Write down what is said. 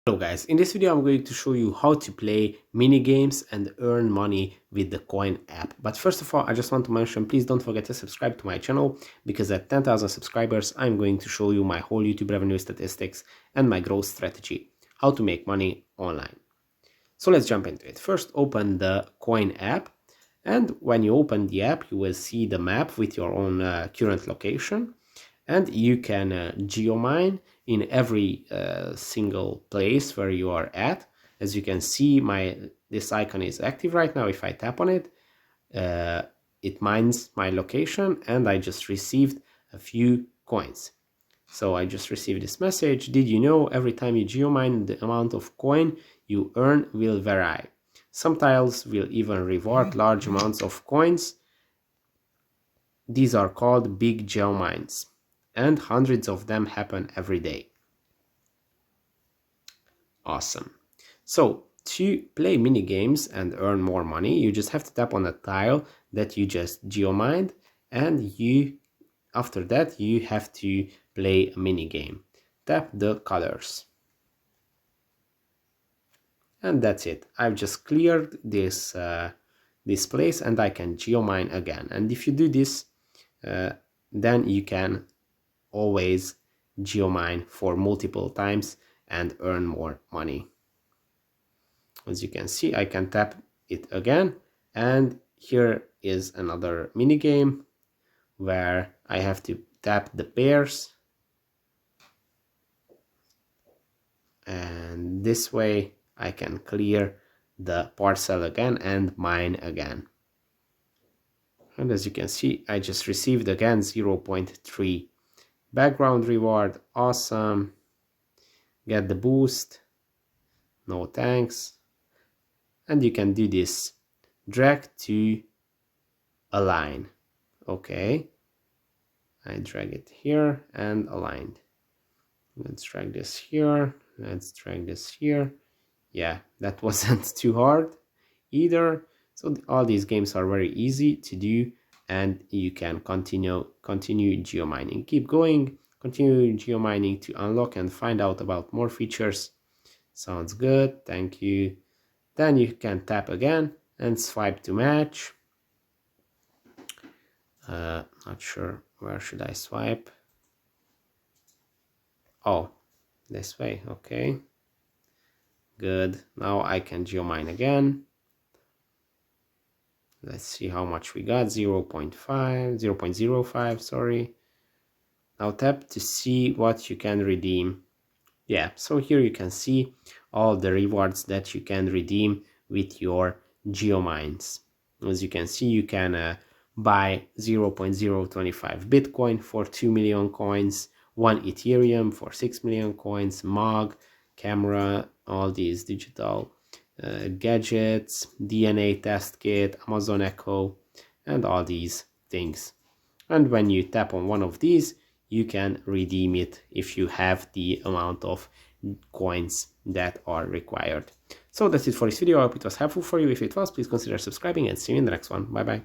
Hello guys, in this video I'm going to show you how to play mini games and earn money with the Coin app. But first of all, I just want to mention, please don't forget to subscribe to my channel, because at 10,000 subscribers I'm going to show you my whole YouTube revenue statistics and my growth strategy, how to make money online. So let's jump into it. First, open the Coin app, and when you open the app you will see the map with your own current location, and you can geomine in every single place where you are at. As you can see, this icon is active right now. If I tap on it, it mines my location, and I just received a few coins. So I just received this message: did you know every time you geomine, the amount of coin you earn will vary? Some tiles will even reward large amounts of coins. These are called big geomines, and hundreds of them happen every day. Awesome. So to play mini games and earn more money, you just have to tap on a tile that you just geomined, and after that you have to play a mini game. Tap the colors, and that's it. I've just cleared this this place, and I can geomine again. And if you do this, then you can always geomine for multiple times and earn more money. As you can see, I can tap it again, and here is another mini game where I have to tap the pairs, and this way I can clear the parcel again and mine again. And as you can see, I just received again 0.3 background reward. Awesome. Get the boost. No thanks. And you can do this. Drag to align. Okay. I drag it here and aligned. Let's drag this here. Let's drag this here. Yeah, that wasn't too hard either. So all these games are very easy to do, and you can continue geomining. Keep going, continue geomining to unlock and find out about more features. Sounds good, thank you. Then you can tap again and swipe to match. Not sure where should I swipe. Oh, this way. Okay, good. Now I can geomine again. Let's see how much we got. 0.05, sorry. Now tap to see what you can redeem. Yeah, so here you can see all the rewards that you can redeem with your geomines. As you can see, you can buy 0.025 Bitcoin for 2 million coins, 1 Ethereum for 6 million coins, mug, camera, all these digital gadgets, DNA test kit, Amazon Echo, and all these things. And when you tap on one of these, you can redeem it if you have the amount of coins that are required. So that's it for this video. I hope it was helpful for you. If it was, please consider subscribing, and see you in the next one. Bye bye.